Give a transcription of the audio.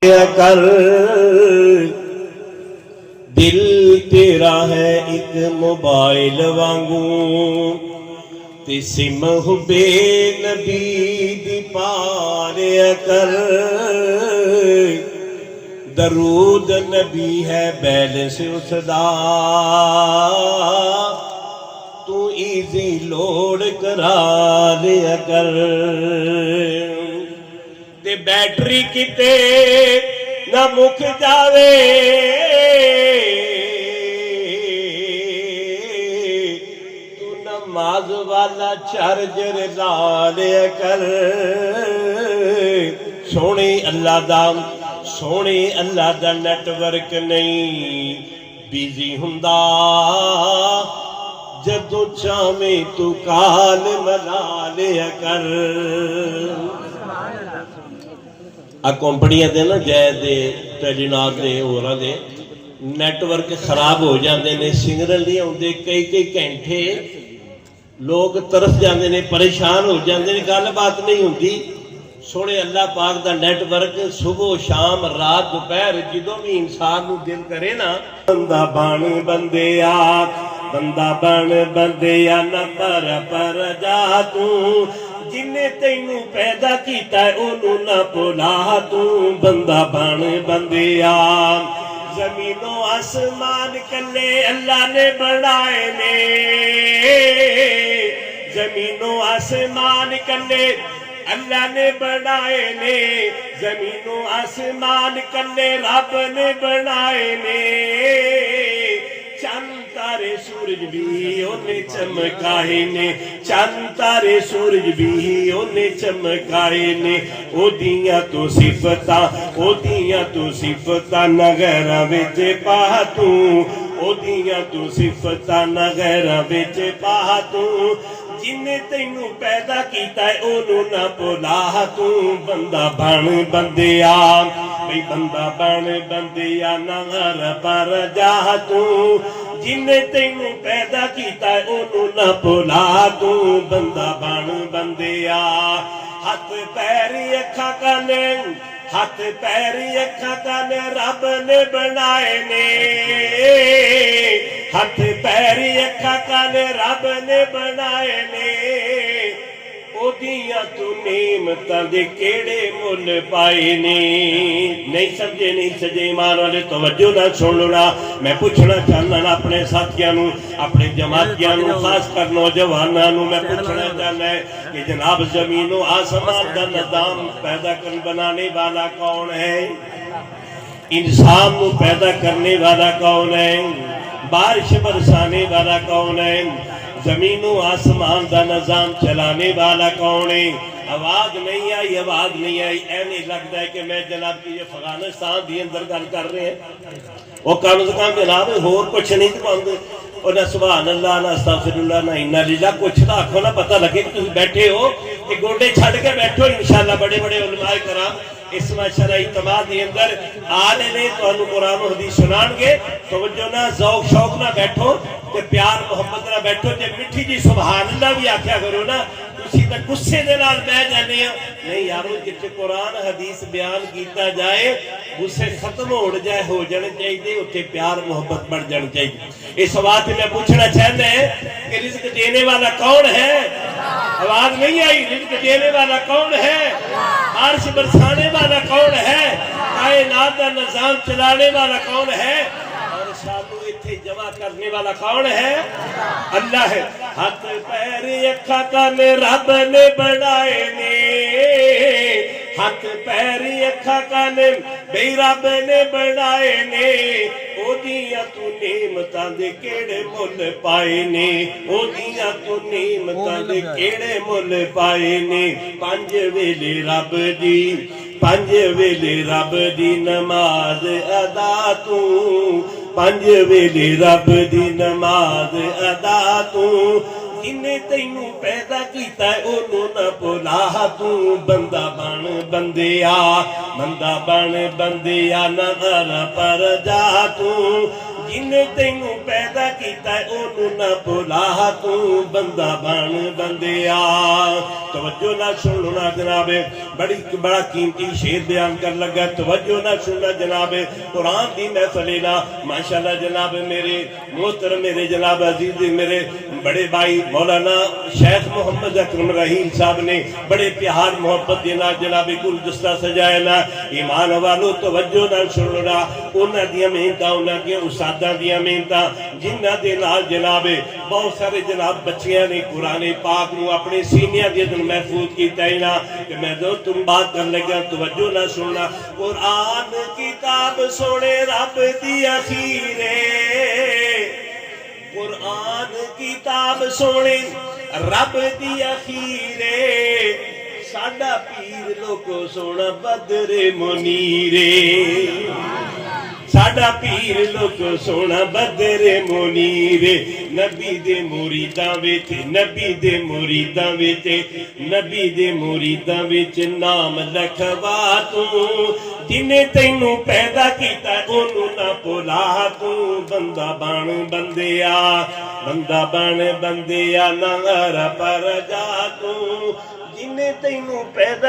कर दिल तेरा है एक मोबाइल वांगू ते सिम हुबे नबी दी पारिया कर। दरूद नबी है बैलेंस उसदा तू इजी लोड करा लिया कर। ते बैटरी किते ना मुक जावे तू नमाज वाला चार्जर ला लिया कर। सोने अल्लाह दा नेटवर्क नहीं बिजी हुंदा जदों चावे तू काल मना लिया कर। आ कंपनियां दे ना जै दे टेलीनार दे होरां दे नेटवर्क खराब हो जाते हैं, सिग्नल नहीं आते, कई घंटे लोग तरस जाते हैं, परेशान हो जाते हैं, गलबात नहीं होती। सोने अल्लाह पाक दा नेटवर्क सुबह शाम रात दोपहर जो भी इंसान नूं दिल करे ना बंदा बन बंदे आ ना पर जा तू जिन्ने तैनू पैदा किया ओनू ना भुला तू बंदा बन बंदिया। जमीनों आसमान कल्ले अल्लाह ने बनाए ने, जमीनों आसमान कल्ले अल्लाह ने बनाए ने, जमीनों आसमान कल्ले रब ने बनाए ने। चंद तारे सूरज भी ओने चमकाए ने, चंद तारे सूरज भी ओने चमकाए ने। ओदियां तो सिफतां नगरां विच पा तू, ओदियां तो सिफतां नगरां विच पा तू। जिन्ने तैनू पैदा किया ओनू ना भुला तू बंदा बन बंदिया। भाई बंदा बन बंदिया नगर पर जा तू जिन्ने तैनू पैदा किया ओनू ना भुला तू बंदा बन बंदिया। हथ पैरी अखा कने हथ पैरी अखा कने रब ने बनाए ने, हथ पैरी अखा कने रब ने बनाए ने। ओदियां तू नेमतां दे केड़े मुल पाए ने। नहीं समझे नहीं सजे ईमान वाले तवज्जो ना सुन लो ना। मैं पूछना चाहना अपने साथियों नू, अपने जमातियों नू, खास कर नौजवानों नू मैं पूछना चाहना है कि जनाब जमीनों आसमान का निजाम पैदा कर बनाने वाला कौन है? इंसान को पैदा करने वाला कौन है? बारिश बरसाने वाला कौन है? जमीनों आसमान का निजाम चलाने वाला कौन है? आवाज नहीं आई, आवाज नहीं आई। ऐ नहीं लगता है कि मैं जनाब की अफगानिस्तान के अंदर गल कर रहे हैं। वो कम से कम जनाब होर कुछ नहीं पाते और ना सुभान अल्लाह ना अस्तगफिरुल्लाह ना इन्ना लिल्लाह कुछ तो आखो ना, पता लगे कि तुम बैठे हो कि गोडे छड़ के बैठो। इंशाअल्लाह बड़े बड़े उलमाए कराम इस माशरा इत्तेमाद के अंदर आने ने तुहानू कुरान हदीस सुनाएंगे। तवज्जो ना ज़ौक शौक ना बैठो ते प्यार मोहब्बत ना बैठो ते मिठी जी सुभान अल्लाह भी आख्या करो ना। तुसी तां गुस्से दे नाल बह जाने हो। नहीं यारो जिथे कुरान हदीस बयान किया जाए गुस्से खत्म हो जाए हो जाने चाहिए, उत्थे प्यार मोहब्बत बढ़ जानी चाहिए। इस बात मैं पूछना चाहता है कि रिज़्क देने वाला कौन है? आवाज नहीं आई। रिज़्क देने वाला कौन है? बारिश बरसाने वाला कौन है? कायनात का निजाम चलाने वाला कौन है? और सानू इत्थे जमा करने वाला कौन है? अल्लाह है। हाथ पैर अखा कान रब ने बनाए ने, हाथ पैर अखा कान बई रब ने बनाए ने। ओदियां तू नेमतां दे केड़े मुल पाए ने, ओदियां तू नेमतां दे केड़े मुल पाए ने। पंज वेले रब दी नमाज अदा तू, पंज वेले रब दी नमाज अदा तू। जिन्ने तैनू पैदा किया ओनू ना भुला तू बंदा बन बंदिया, बंदा बन बंदिया नगर पर जा तू जिन्ने तैनू पैदा कीता ओनू ना भुला तू बंदा बन बंदिया। तवज्जो ना सुनना जनाबे, बड़ा कीमती शेर बयान कर लगा, तवज्जो ना सुनना जनाबे। कुरान दी महफिल ना माशाअल्लाह जनाब मेरे मोहतरम मेरे जनाब अजीज मेरे बड़े भाई मौलाना शेख मोहम्मद अकरम रहीम साहब ने बड़े प्यार मोहब्बत के नाल जनाबे गुलदस्ता सजाया ना। ईमान वालों तवज्जो नाल सुनना, उन्हां दी मेहनतां उन्हां दी उस्तादां दी मेहनतां जिन्हां दे नाल जनाबे बहुत सारे जनाब बच्चियां ने कुरान पाक नूं अपने सीनियां दे अंदर महफूज कीता है ना। कि मैं जो तुम बात कर लगा तवज्जो ना सुनना। कुरान किताब सोने रब दी अखीरे, कुरान किताब सोने रब दी अखीरे, साडा पीर लोको सोना बदरे मुनीरे, साडा पीर लोको सोना बदरे मुनीरे। नबी दे मुरीदां विच, नबी दे मुरीदां विच, नबी दे मुरीदां विच नाम लखवा तू, जिन्ने तैनू पैदा कीता ओनू ना भुला तू बंदा बन बंदिया, बंदा बन बंदिया ना पर जा तू, जिन्ने तैनू पैदा